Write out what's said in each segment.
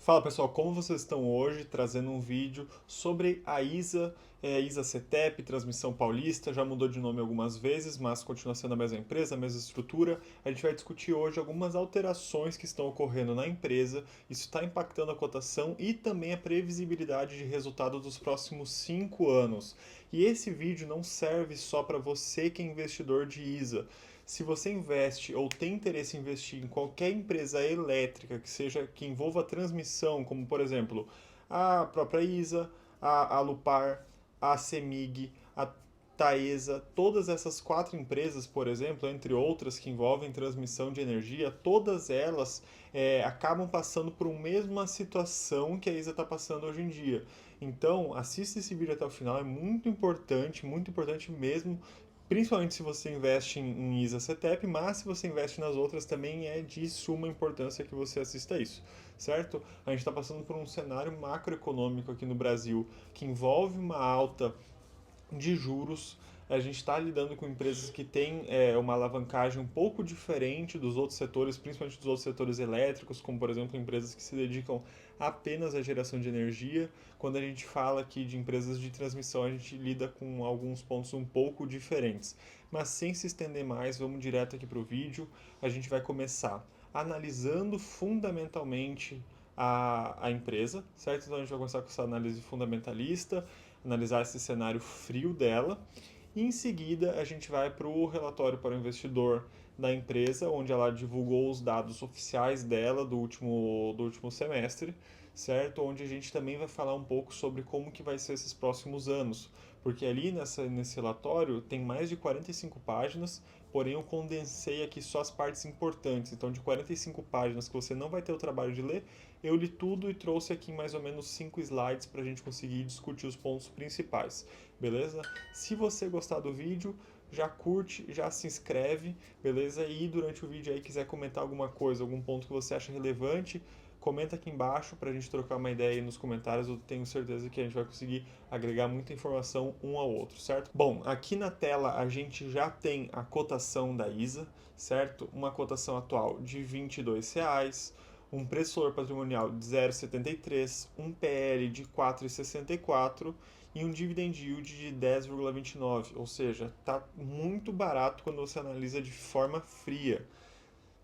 Fala pessoal, como vocês estão hoje? Trazendo um vídeo sobre a ISA, ISA CETEP, Transmissão Paulista, já mudou de nome algumas vezes, mas continua sendo a mesma empresa, a mesma estrutura. A gente vai discutir hoje algumas alterações que estão ocorrendo na empresa, isso está impactando a cotação e também a previsibilidade de resultado dos próximos 5 anos. E esse vídeo não serve só para você que é investidor de ISA. Se você investe ou tem interesse em investir em qualquer empresa elétrica que envolva transmissão, como por exemplo a própria ISA, a Alupar, a CEMIG, a Taesa, todas essas quatro empresas, por exemplo, entre outras que envolvem transmissão de energia, todas elas acabam passando por uma mesma situação que a ISA está passando hoje em dia. Então, assista esse vídeo até o final, é muito importante mesmo, principalmente se você investe em ISA CETEP, mas se você investe nas outras também é de suma importância que você assista isso, certo? A gente está passando por um cenário macroeconômico aqui no Brasil que envolve uma alta de juros. A gente está lidando com empresas que têm uma alavancagem um pouco diferente dos outros setores, principalmente dos outros setores elétricos, como por exemplo empresas que se dedicam apenas à geração de energia. Quando a gente fala aqui de empresas de transmissão, a gente lida com alguns pontos um pouco diferentes. Mas sem se estender mais, vamos direto aqui para o vídeo. A gente vai começar analisando fundamentalmente a empresa, certo? Então a gente vai começar com essa análise fundamentalista, analisar esse cenário frio dela. E em seguida, a gente vai para o relatório para o investidor da empresa, onde ela divulgou os dados oficiais dela do último semestre, certo? Onde a gente também vai falar um pouco sobre como que vai ser esses próximos anos. Porque ali nesse relatório tem mais de 45 páginas, porém eu condensei aqui só as partes importantes. Então, de 45 páginas que você não vai ter o trabalho de ler, eu li tudo e trouxe aqui mais ou menos 5 slides para a gente conseguir discutir os pontos principais, beleza? Se você gostar do vídeo, já curte, já se inscreve, beleza? E durante o vídeo aí quiser comentar alguma coisa, algum ponto que você acha relevante, comenta aqui embaixo para a gente trocar uma ideia aí nos comentários. Eu tenho certeza que a gente vai conseguir agregar muita informação um ao outro, certo? Bom, aqui na tela a gente já tem a cotação da ISA, certo? Uma cotação atual de R$ 22, um preço valor patrimonial de 0,73, um PL de 4,64 e um dividend yield de 10,29, ou seja, está muito barato quando você analisa de forma fria.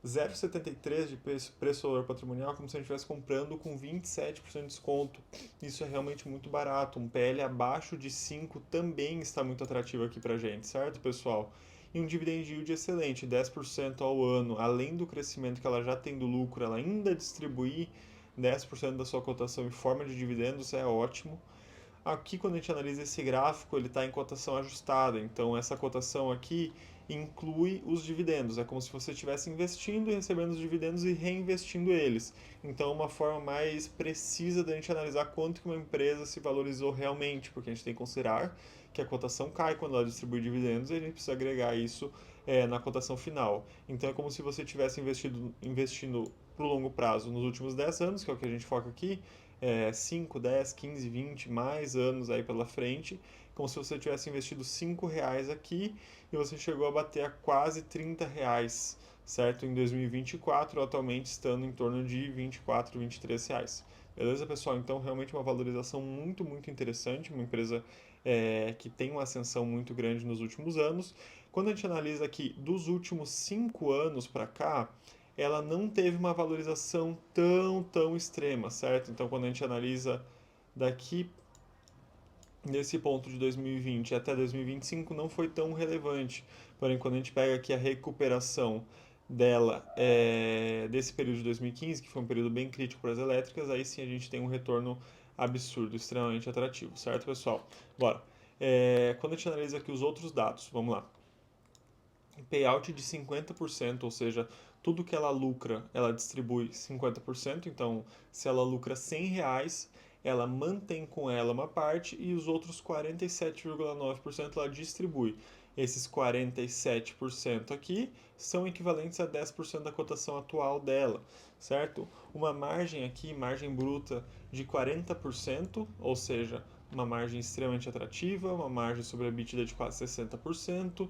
0,73 de preço-valor patrimonial, como se a gente estivesse comprando com 27% de desconto. Isso é realmente muito barato. Um PL abaixo de 5 também está muito atrativo aqui para a gente, certo, pessoal? E um dividend yield excelente, 10% ao ano. Além do crescimento que ela já tem do lucro, ela ainda distribuir 10% da sua cotação em forma de dividendos é ótimo. Aqui, quando a gente analisa esse gráfico, ele está em cotação ajustada. Então, essa cotação aqui inclui os dividendos. É como se você estivesse investindo e recebendo os dividendos e reinvestindo eles. Então, uma forma mais precisa da gente analisar quanto que uma empresa se valorizou realmente, porque a gente tem que considerar que a cotação cai quando ela distribui dividendos e a gente precisa agregar isso na cotação final. Então, é como se você tivesse investindo para o longo prazo nos últimos 10 anos, que é o que a gente foca aqui, 5, 10, 15, 20, mais anos aí pela frente, como se você tivesse investido R$ 5 aqui e você chegou a bater a quase R$ 30, certo? Em 2024, atualmente estando em torno de 24, R$ 23. Beleza, pessoal? Então, realmente uma valorização muito, muito interessante, uma empresa que tem uma ascensão muito grande nos últimos anos. Quando a gente analisa aqui dos últimos 5 anos para cá, ela não teve uma valorização tão extrema, certo? Então, quando a gente analisa daqui nesse ponto de 2020 até 2025, não foi tão relevante. Porém, quando a gente pega aqui a recuperação dela desse período de 2015, que foi um período bem crítico para as elétricas, aí sim a gente tem um retorno absurdo, extremamente atrativo, certo, pessoal? Bora. Quando a gente analisa aqui os outros dados, vamos lá. Payout de 50%, ou seja, tudo que ela lucra, ela distribui 50%. Então, se ela lucra R$ 100, ela mantém com ela uma parte e os outros 47,9% ela distribui. Esses 47% aqui são equivalentes a 10% da cotação atual dela, certo? Uma margem aqui, margem bruta de 40%, ou seja, uma margem extremamente atrativa, uma margem sobre a EBITDA de quase 60%,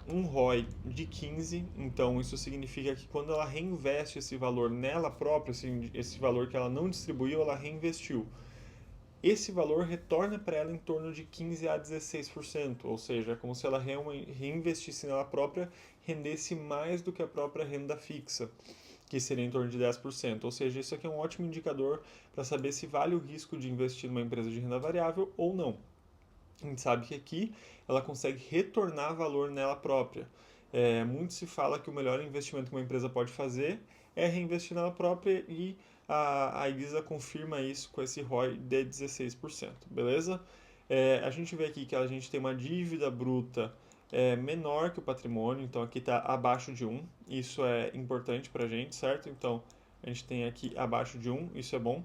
um ROI de 15, então isso significa que quando ela reinveste esse valor nela própria, esse valor que ela não distribuiu, ela reinvestiu. Esse valor retorna para ela em torno de 15 a 16%, ou seja, é como se ela reinvestisse nela própria, rendesse mais do que a própria renda fixa, que seria em torno de 10%. Ou seja, isso aqui é um ótimo indicador para saber se vale o risco de investir numa empresa de renda variável ou não. A gente sabe que aqui ela consegue retornar valor nela própria. Muito se fala que o melhor investimento que uma empresa pode fazer é reinvestir nela própria e a ISA confirma isso com esse ROI de 16%, beleza? A gente vê aqui que a gente tem uma dívida bruta menor que o patrimônio, então aqui está abaixo de 1, isso é importante para a gente, certo? Então a gente tem aqui abaixo de 1, isso é bom.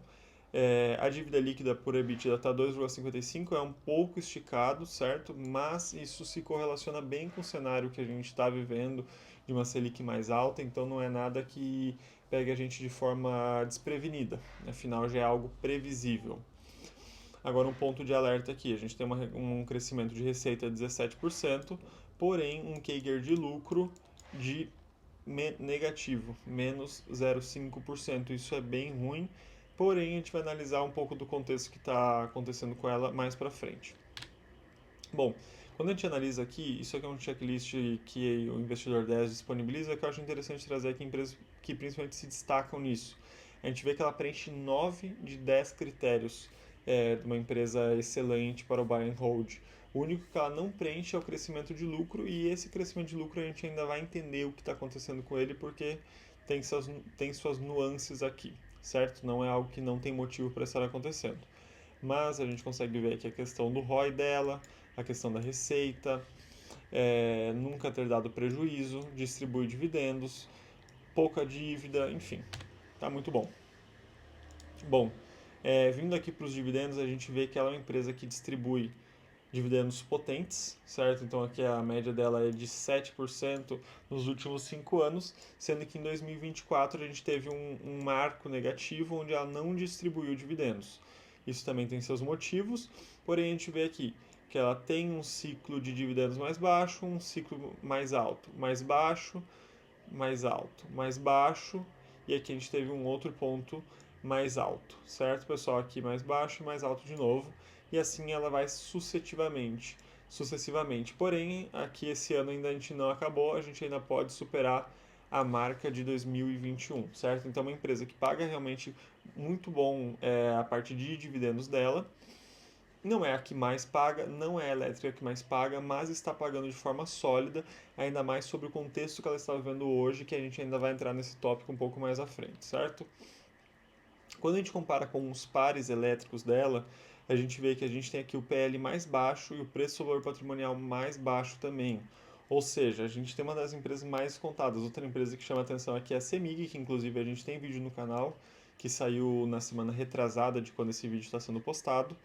A dívida líquida por EBITDA está 2,55, é um pouco esticado, certo? Mas isso se correlaciona bem com o cenário que a gente está vivendo de uma Selic mais alta, então não é nada que pegue a gente de forma desprevenida, afinal já é algo previsível. Agora um ponto de alerta aqui, a gente tem um crescimento de receita de 17%, porém um CAGR de lucro de negativo, menos 0,5%. Isso é bem ruim, porém a gente vai analisar um pouco do contexto que está acontecendo com ela mais para frente. Bom, quando a gente analisa aqui, isso aqui é um checklist que o Investidor 10 disponibiliza, que eu acho interessante trazer aqui empresas que principalmente se destacam nisso. A gente vê que ela preenche 9 de 10 critérios de uma empresa excelente para o buy and hold. O único que ela não preenche é o crescimento de lucro, e esse crescimento de lucro a gente ainda vai entender o que está acontecendo com ele, porque tem suas nuances aqui, certo? Não é algo que não tem motivo para estar acontecendo. Mas a gente consegue ver aqui a questão do ROI dela, a questão da receita, nunca ter dado prejuízo, distribui dividendos, pouca dívida, enfim, tá muito bom. Bom, vindo aqui para os dividendos, a gente vê que ela é uma empresa que distribui dividendos potentes, certo? Então aqui a média dela é de 7% nos últimos 5 anos, sendo que em 2024 a gente teve um marco negativo onde ela não distribuiu dividendos. Isso também tem seus motivos, porém a gente vê aqui que ela tem um ciclo de dividendos mais baixo, um ciclo mais alto, mais baixo, mais alto, mais baixo, e aqui a gente teve um outro ponto mais alto, certo, pessoal? Aqui mais baixo e mais alto de novo, e assim ela vai sucessivamente. Porém, aqui esse ano ainda a gente não acabou, a gente ainda pode superar a marca de 2021, certo? Então, é uma empresa que paga realmente muito bom a parte de dividendos dela. Não é a que mais paga, não é a elétrica que mais paga, mas está pagando de forma sólida, ainda mais sobre o contexto que ela está vivendo hoje, que a gente ainda vai entrar nesse tópico um pouco mais à frente, certo? Quando a gente compara com os pares elétricos dela, a gente vê que a gente tem aqui o PL mais baixo e o preço sobre valor patrimonial mais baixo também. Ou seja, a gente tem uma das empresas mais contadas. Outra empresa que chama atenção aqui é a CEMIG, que inclusive a gente tem vídeo no canal, que saiu na semana retrasada de quando esse vídeo está sendo postado,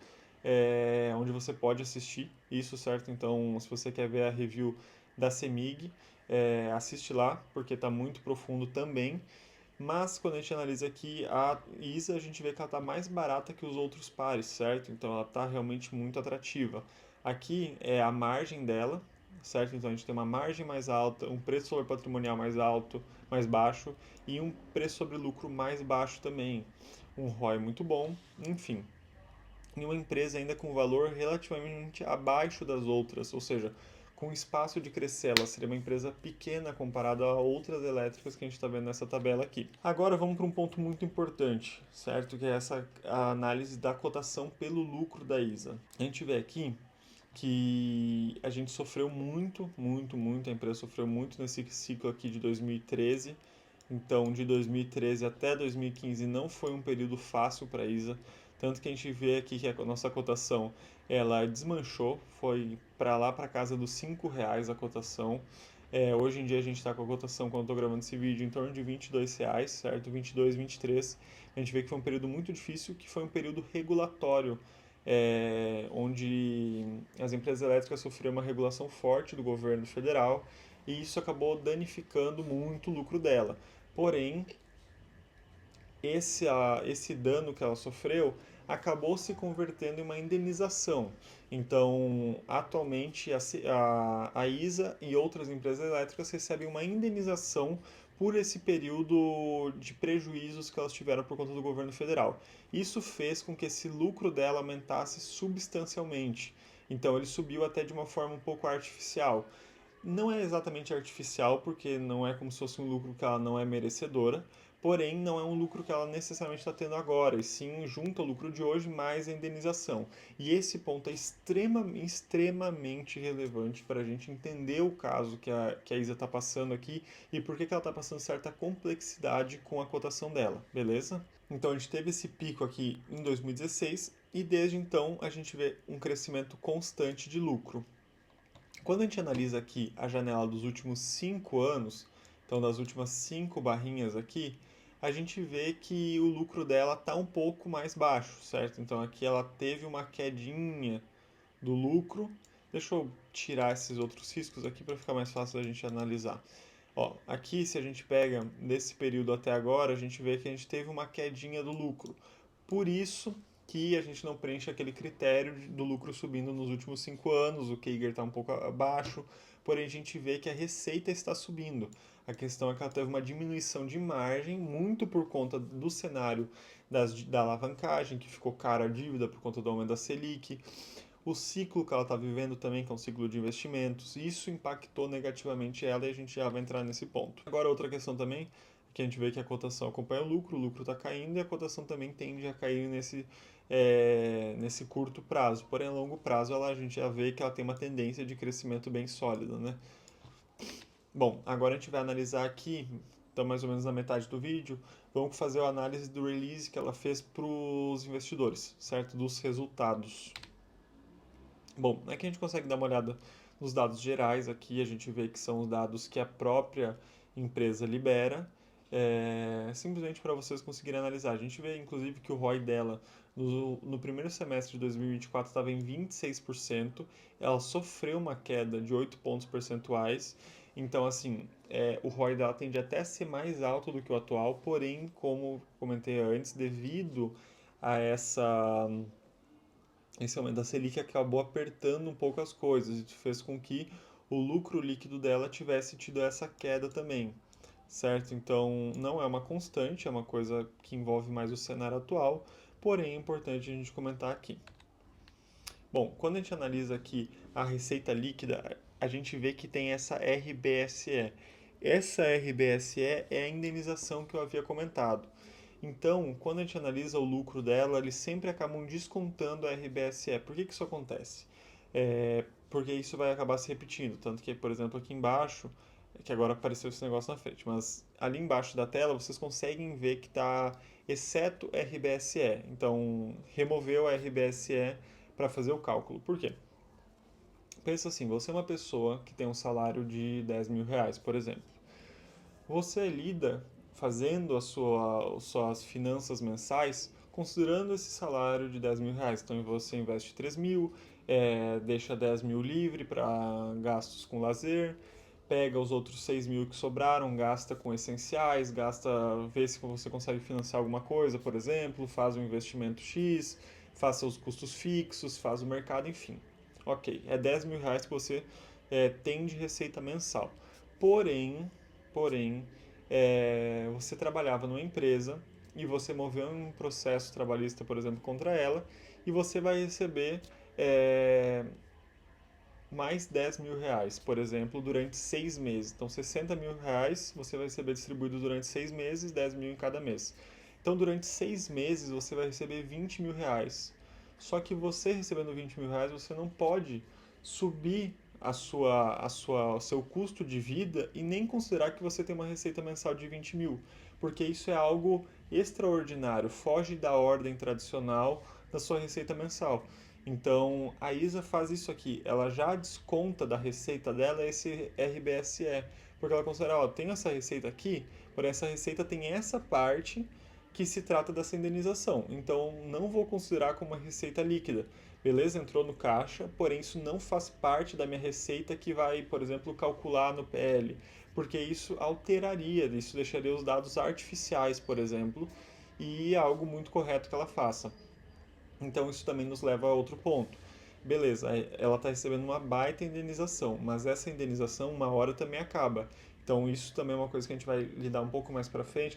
onde você pode assistir isso, certo? Então, se você quer ver a review da CEMIG, assiste lá, porque está muito profundo também. Mas quando a gente analisa aqui a ISA, a gente vê que ela está mais barata que os outros pares, certo? Então ela está realmente muito atrativa. Aqui é a margem dela, certo? Então a gente tem uma margem mais alta, um preço sobre patrimonial mais alto, mais baixo, e um preço sobre lucro mais baixo também. Um ROI muito bom, enfim. E uma empresa ainda com valor relativamente abaixo das outras, ou seja, com espaço de crescer, ela seria uma empresa pequena comparada a outras elétricas que a gente está vendo nessa tabela aqui. Agora vamos para um ponto muito importante, certo? Que é a análise da cotação pelo lucro da ISA. A gente vê aqui que a gente sofreu muito, a empresa sofreu muito nesse ciclo aqui de 2013. Então, de 2013 até 2015 não foi um período fácil para a ISA, tanto que a gente vê aqui que a nossa cotação ela desmanchou, foi para lá para casa dos R$ 5 a cotação. Hoje em dia a gente está com a cotação, quando eu estou gravando esse vídeo, em torno de R$ 22, certo? 22, 23. A gente vê que foi um período muito difícil, que foi um período regulatório, onde as empresas elétricas sofreram uma regulação forte do governo federal, e isso acabou danificando muito o lucro dela. Porém, esse dano que ela sofreu acabou se convertendo em uma indenização. Então, atualmente, a ISA e outras empresas elétricas recebem uma indenização por esse período de prejuízos que elas tiveram por conta do governo federal. Isso fez com que esse lucro dela aumentasse substancialmente. Então, ele subiu até de uma forma um pouco artificial. Não é exatamente artificial, porque não é como se fosse um lucro que ela não é merecedora, porém não é um lucro que ela necessariamente está tendo agora, e sim junto ao lucro de hoje mais a indenização. E esse ponto é extremamente relevante para a gente entender o caso que a Isa está passando aqui e por que ela está passando certa complexidade com a cotação dela, beleza? Então a gente teve esse pico aqui em 2016 e desde então a gente vê um crescimento constante de lucro. Quando a gente analisa aqui a janela dos últimos 5 anos, então das últimas 5 barrinhas aqui, a gente vê que o lucro dela está um pouco mais baixo, certo? Então aqui ela teve uma quedinha do lucro. Deixa eu tirar esses outros riscos aqui para ficar mais fácil da gente analisar. Ó, aqui se a gente pega desse período até agora, a gente vê que a gente teve uma quedinha do lucro. Por isso que a gente não preenche aquele critério do lucro subindo nos últimos 5 anos, o CAGR está um pouco abaixo, porém a gente vê que a receita está subindo. A questão é que ela teve uma diminuição de margem, muito por conta do cenário da alavancagem, que ficou cara a dívida por conta do aumento da Selic, o ciclo que ela está vivendo também, que é um ciclo de investimentos, isso impactou negativamente ela e a gente já vai entrar nesse ponto. Agora, outra questão também, que a gente vê que a cotação acompanha o lucro está caindo e a cotação também tende a cair nesse curto prazo. Porém, a longo prazo, a gente já vê que ela tem uma tendência de crescimento bem sólida, né? Bom, agora a gente vai analisar aqui, estamos mais ou menos na metade do vídeo, vamos fazer a análise do release que ela fez para os investidores, certo? Dos resultados. Bom, aqui a gente consegue dar uma olhada nos dados gerais. Aqui a gente vê que são os dados que a própria empresa libera, simplesmente para vocês conseguirem analisar. A gente vê, inclusive, que o ROI dela no primeiro semestre de 2024 estava em 26%, ela sofreu uma queda de 8 pontos percentuais. Então, assim, o ROI dela tende até a ser mais alto do que o atual, porém, como comentei antes, devido a esse aumento da Selic acabou apertando um pouco as coisas e fez com que o lucro líquido dela tivesse tido essa queda também, certo? Então não é uma constante, é uma coisa que envolve mais o cenário atual, porém é importante a gente comentar aqui. Bom, quando a gente analisa aqui a receita líquida, a gente vê que tem essa RBSE. Essa RBSE é a indenização que eu havia comentado. Então, quando a gente analisa o lucro dela, eles sempre acabam descontando a RBSE. Por que isso acontece? Porque isso vai acabar se repetindo. Tanto que, por exemplo, aqui embaixo, que agora apareceu esse negócio na frente, mas ali embaixo da tela vocês conseguem ver que está exceto RBSE. Então, removeu a RBSE para fazer o cálculo. Por quê? Pensa assim, você é uma pessoa que tem um salário de 10 mil reais, por exemplo. Você lida fazendo suas finanças mensais considerando esse salário de 10 mil reais. Então você investe 3 mil, deixa 10 mil livre para gastos com lazer, pega os outros 6 mil que sobraram, gasta com essenciais, vê se você consegue financiar alguma coisa, por exemplo, faz um investimento X, faz seus custos fixos, faz o mercado, enfim. Ok, é 10 mil reais que você tem de receita mensal. Porém, você trabalhava numa empresa e você moveu um processo trabalhista, por exemplo, contra ela, e você vai receber mais 10 mil reais, por exemplo, durante 6 meses. Então, 60 mil reais você vai receber distribuído durante 6 meses, 10 mil em cada mês. Então, durante 6 meses você vai receber 20 mil reais. Só que você recebendo 20 mil reais, você não pode subir o seu custo de vida e nem considerar que você tem uma receita mensal de 20 mil, porque isso é algo extraordinário, foge da ordem tradicional da sua receita mensal. Então a ISA faz isso aqui, ela já desconta da receita dela esse RBSE, porque ela considera, ó, tem essa receita aqui, porém essa receita tem essa parte que se trata dessa indenização, então não vou considerar como uma receita líquida. Beleza, entrou no caixa, porém isso não faz parte da minha receita que vai, por exemplo, calcular no PL, porque isso alteraria, isso deixaria os dados artificiais, por exemplo, e é algo muito correto que ela faça. Então isso também nos leva a outro ponto. Beleza, ela está recebendo uma baita indenização, mas essa indenização uma hora também acaba. Então isso também é uma coisa que a gente vai lidar um pouco mais para frente,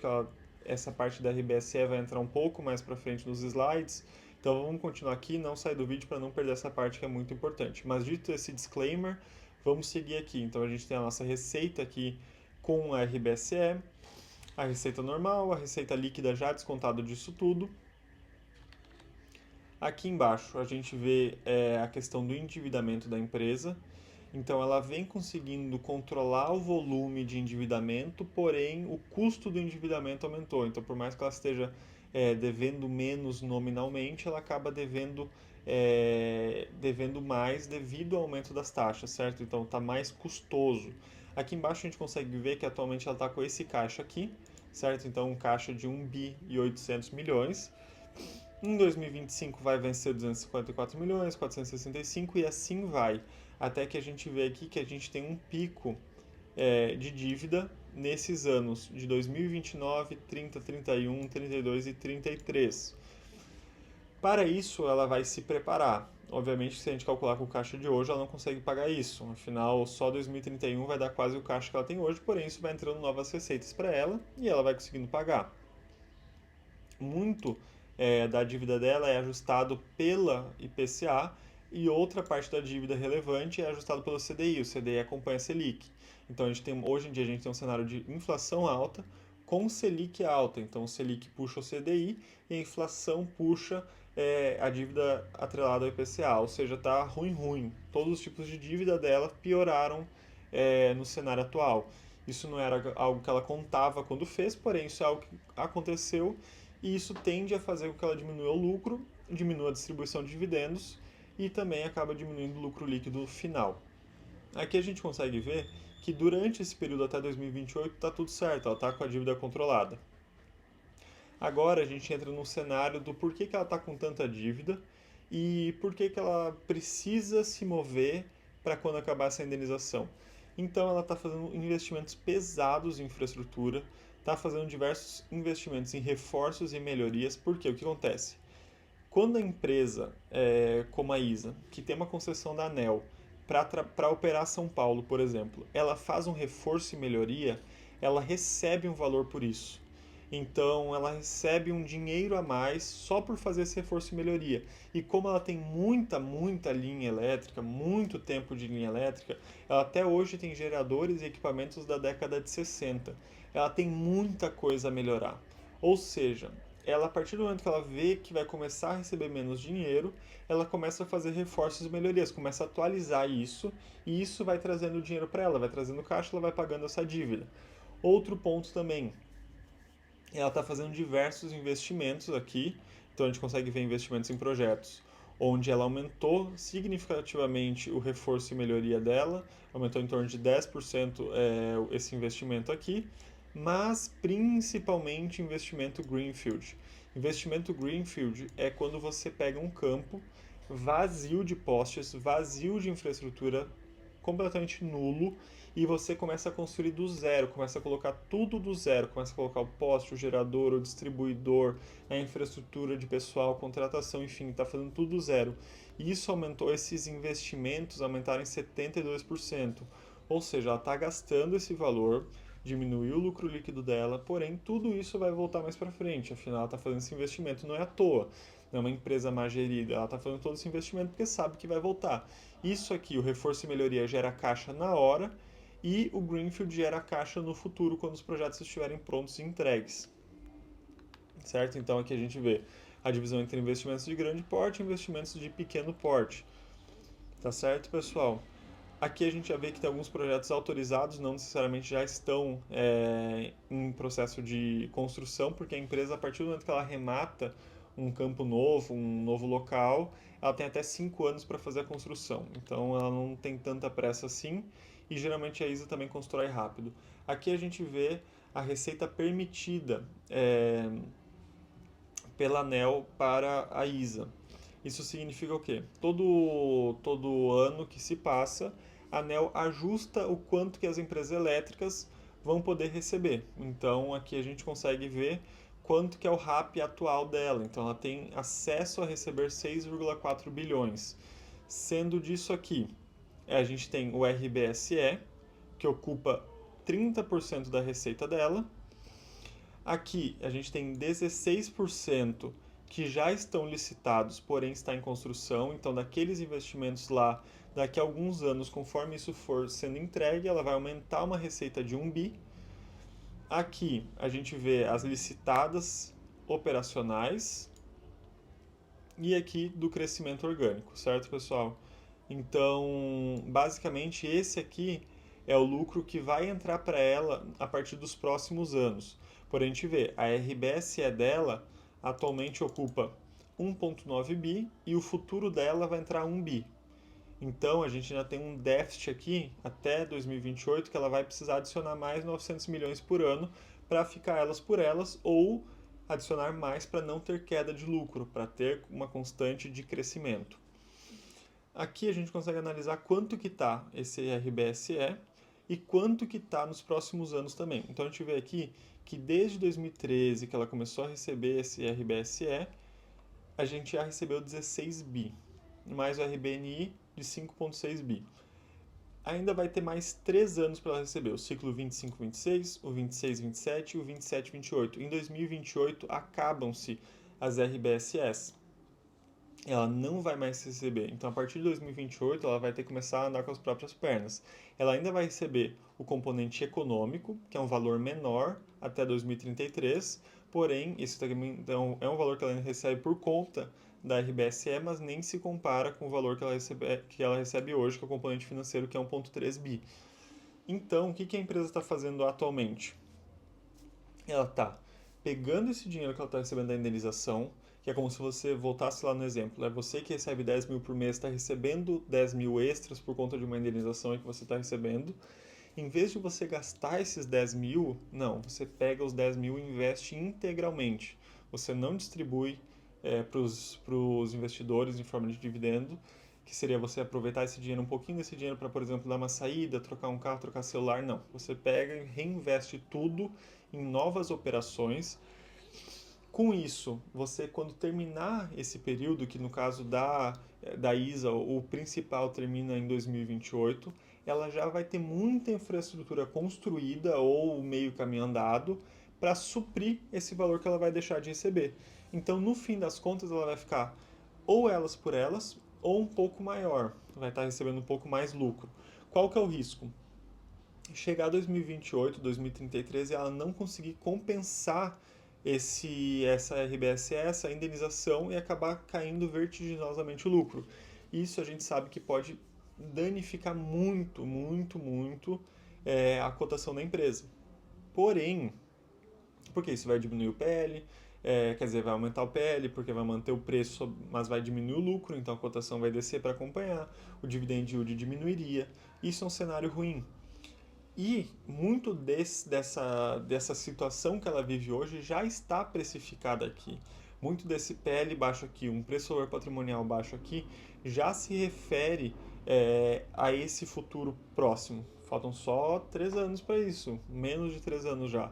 essa parte da RBSE vai entrar um pouco mais para frente nos slides. Então vamos continuar aqui, não sair do vídeo para não perder essa parte que é muito importante. Mas dito esse disclaimer, vamos seguir aqui. Então a gente tem a nossa receita aqui com a RBSE, a receita normal, a receita líquida já descontado disso tudo. Aqui embaixo a gente vê a questão do endividamento da empresa. Então ela vem conseguindo controlar o volume de endividamento, porém o custo do endividamento aumentou. Então por mais que ela esteja devendo menos nominalmente, ela acaba devendo mais devido ao aumento das taxas, certo? Então está mais custoso. Aqui embaixo a gente consegue ver que atualmente ela está com esse caixa aqui, certo? Então um caixa de 1 bi e 800 milhões. Em 2025 vai vencer 254 milhões, 465 e assim vai. Até que a gente vê aqui que a gente tem um pico de dívida nesses anos de 2029, 30, 31, 32 e 33. Para isso, ela vai se preparar. Obviamente, se a gente calcular com o caixa de hoje, ela não consegue pagar isso. Afinal, só 2031 vai dar quase o caixa que ela tem hoje, porém, isso vai entrando novas receitas para ela e ela vai conseguindo pagar. Muito da dívida dela é ajustado pela IPCA e outra parte da dívida relevante é ajustado pelo CDI. O CDI acompanha a Selic. Então, hoje em dia a gente tem um cenário de inflação alta com Selic alta. Então, o Selic puxa o CDI e a inflação puxa a dívida atrelada ao IPCA. Ou seja, está ruim. Todos os tipos de dívida dela pioraram no cenário atual. Isso não era algo que ela contava quando fez, porém isso é algo que aconteceu e isso tende a fazer com que ela diminua o lucro, diminua a distribuição de dividendos e também acaba diminuindo o lucro líquido final. Aqui a gente consegue ver que durante esse período até 2028 está tudo certo, ela está com a dívida controlada. Agora a gente entra no cenário do porquê que ela está com tanta dívida e por que ela precisa se mover para quando acabar essa indenização. Então ela está fazendo investimentos pesados em infraestrutura, está fazendo diversos investimentos em reforços e melhorias, porque o que acontece? Quando a empresa, como a ISA, que tem uma concessão da ANEEL, para operar São Paulo, por exemplo, ela faz um reforço e melhoria, ela recebe um valor por isso. Então, ela recebe um dinheiro a mais só por fazer esse reforço e melhoria. E como ela tem muita linha elétrica, muito tempo de linha elétrica, ela até hoje tem geradores e equipamentos da década de 60. Ela tem muita coisa a melhorar. Ou seja, ela a partir do momento que ela vê que vai começar a receber menos dinheiro, ela começa a fazer reforços e melhorias, começa a atualizar isso, e isso vai trazendo dinheiro para ela, vai trazendo caixa, ela vai pagando essa dívida. Outro ponto também, ela está fazendo diversos investimentos aqui, então a gente consegue ver investimentos em projetos onde ela aumentou significativamente o reforço e melhoria dela, aumentou em torno de 10% esse investimento aqui, mas principalmente investimento Greenfield. Investimento Greenfield é quando você pega um campo vazio de postes, vazio de infraestrutura, completamente nulo, e você começa a construir do zero, começa a colocar tudo do zero, começa a colocar o poste, o gerador, o distribuidor, a infraestrutura de pessoal, contratação, enfim, está fazendo tudo do zero. E isso aumentou, esses investimentos aumentaram em 72%. Ou seja, ela está gastando esse valor, diminuiu o lucro líquido dela, porém tudo isso vai voltar mais para frente, afinal ela está fazendo esse investimento, não é à toa, não é uma empresa má gerida, ela está fazendo todo esse investimento porque sabe que vai voltar. Isso aqui, o reforço e melhoria gera caixa na hora e o Greenfield gera caixa no futuro quando os projetos estiverem prontos e entregues. Certo? Então aqui a gente vê a divisão entre investimentos de grande porte e investimentos de pequeno porte. Tá certo, pessoal? Aqui a gente já vê que tem alguns projetos autorizados, não necessariamente já estão em processo de construção, porque a empresa, a partir do momento que ela remata um campo novo, um novo local, ela tem até 5 anos para fazer a construção. Então ela não tem tanta pressa assim e geralmente a ISA também constrói rápido. Aqui a gente vê a receita permitida pela ANEEL para a ISA. Isso significa o quê? Todo ano que se passa, a ANEEL ajusta o quanto que as empresas elétricas vão poder receber. Então aqui a gente consegue ver quanto que é o RAP atual dela. Então ela tem acesso a receber 6,4 bilhões. Sendo disso aqui, a gente tem o RBSE, que ocupa 30% da receita dela. Aqui a gente tem 16% que já estão licitados, porém está em construção. Então, daqueles investimentos lá, daqui a alguns anos, conforme isso for sendo entregue, ela vai aumentar uma receita de 1 bi. Aqui a gente vê as licitadas operacionais e aqui do crescimento orgânico, certo, pessoal? Então, basicamente, esse aqui é o lucro que vai entrar para ela a partir dos próximos anos. Porém, a gente vê, a RBSE dela atualmente ocupa 1,9 bi e o futuro dela vai entrar 1 bi. Então, a gente ainda tem um déficit aqui até 2028 que ela vai precisar adicionar mais 900 milhões por ano para ficar elas por elas ou adicionar mais para não ter queda de lucro, para ter uma constante de crescimento. Aqui a gente consegue analisar quanto que está esse RBSE e quanto que está nos próximos anos também. Então a gente vê aqui que desde 2013 que ela começou a receber esse RBSE, a gente já recebeu 16 bi, mais o RBNI de 5,6 bi. Ainda vai ter mais 3 anos para ela receber, o ciclo 25-26, o 26-27 e o 27-28. Em 2028 acabam-se as RBSS. Ela não vai mais receber. Então, a partir de 2028, ela vai ter que começar a andar com as próprias pernas. Ela ainda vai receber o componente econômico, que é um valor menor até 2033, porém, esse então, é um valor que ela recebe por conta da RBSE, mas nem se compara com o valor que ela recebe hoje, que é o componente financeiro, que é 1,3 bi. Então, o que a empresa está fazendo atualmente? Ela está pegando esse dinheiro que ela está recebendo da indenização, que é como se você voltasse lá no exemplo, é você que recebe 10 mil por mês, está recebendo 10 mil extras por conta de uma indenização que você está recebendo. Em vez de você gastar esses 10 mil, não, você pega os 10 mil e investe integralmente. Você não distribui para os investidores em forma de dividendo, que seria você aproveitar esse dinheiro, um pouquinho desse dinheiro para, por exemplo, dar uma saída, trocar um carro, trocar celular, não. Você pega e reinveste tudo em novas operações. Com isso, você quando terminar esse período, que no caso da ISA, o principal termina em 2028, ela já vai ter muita infraestrutura construída ou meio caminho andado para suprir esse valor que ela vai deixar de receber. Então, no fim das contas, ela vai ficar ou elas por elas ou um pouco maior, vai estar recebendo um pouco mais lucro. Qual que é o risco? Chegar 2028, 2033 e ela não conseguir compensar essa RBSE, essa indenização e acabar caindo vertiginosamente o lucro. Isso a gente sabe que pode danificar muito, muito, muito a cotação da empresa. Porém, porque isso vai diminuir o PL, quer dizer, vai aumentar o PL porque vai manter o preço, mas vai diminuir o lucro, então a cotação vai descer para acompanhar, o dividend yield diminuiria. Isso é um cenário ruim. E muito dessa situação que ela vive hoje já está precificada aqui. Muito desse PL baixo aqui, um preço valor patrimonial baixo aqui, já se refere a esse futuro próximo. Faltam só 3 anos para isso, menos de 3 anos já.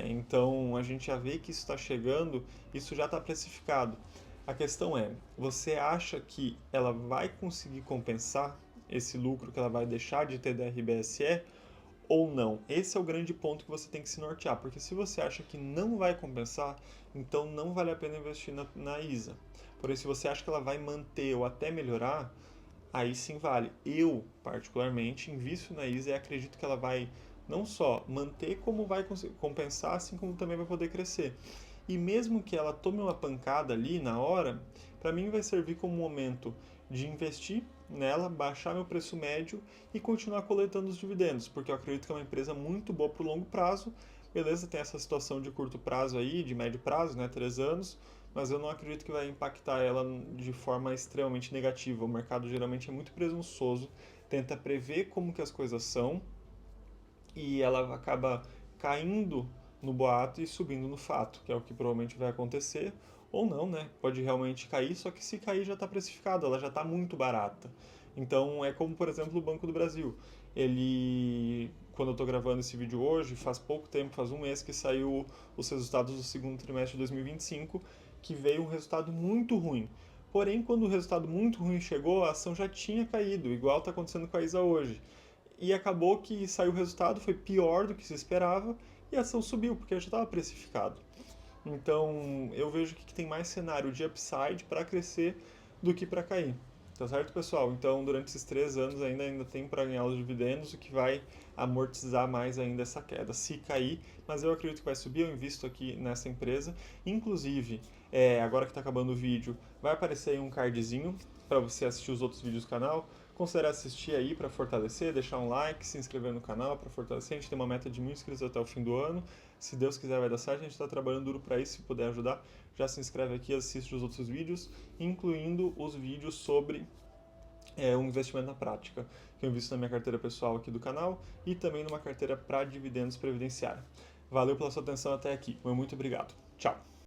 Então a gente já vê que isso está chegando, isso já está precificado. A questão é, você acha que ela vai conseguir compensar esse lucro que ela vai deixar de ter da RBSE ou não? Esse é o grande ponto que você tem que se nortear, porque se você acha que não vai compensar, então não vale a pena investir na ISA. Porém, se você acha que ela vai manter ou até melhorar, aí sim vale. Eu, particularmente, invisto na ISA e acredito que ela vai não só manter, como vai compensar, assim como também vai poder crescer. E mesmo que ela tome uma pancada ali na hora, para mim vai servir como um momento de investir nela, baixar meu preço médio e continuar coletando os dividendos, porque eu acredito que é uma empresa muito boa para o longo prazo. Beleza, tem essa situação de curto prazo aí, de médio prazo, né, 3 anos, mas eu não acredito que vai impactar ela de forma extremamente negativa. O mercado geralmente é muito presunçoso, tenta prever como que as coisas são e ela acaba caindo no boato e subindo no fato, que é o que provavelmente vai acontecer, ou não, né? Pode realmente cair, só que se cair já está precificado, ela já está muito barata. Então é como, por exemplo, o Banco do Brasil. Ele, quando eu estou gravando esse vídeo hoje, faz pouco tempo, faz um mês que saiu os resultados do segundo trimestre de 2025, que veio um resultado muito ruim. Porém, quando o resultado muito ruim chegou, a ação já tinha caído, igual está acontecendo com a ISA hoje. E acabou que saiu o resultado, foi pior do que se esperava, e a ação subiu, porque já estava precificado. Então, eu vejo que tem mais cenário de upside para crescer do que para cair. Tá certo, pessoal? Então, durante esses 3 anos ainda tem para ganhar os dividendos, o que vai amortizar mais ainda essa queda, se cair. Mas eu acredito que vai subir, eu invisto aqui nessa empresa. Inclusive, agora que está acabando o vídeo, vai aparecer aí um cardzinho para você assistir os outros vídeos do canal. Considere assistir aí para fortalecer, deixar um like, se inscrever no canal para fortalecer. A gente tem uma meta de 1.000 inscritos até o fim do ano. Se Deus quiser vai dar certo, a gente está trabalhando duro para isso, se puder ajudar, já se inscreve aqui, assiste os outros vídeos, incluindo os vídeos sobre um investimento na prática, que eu invisto na minha carteira pessoal aqui do canal e também numa carteira para dividendos previdenciária. Valeu pela sua atenção até aqui, muito obrigado. Tchau!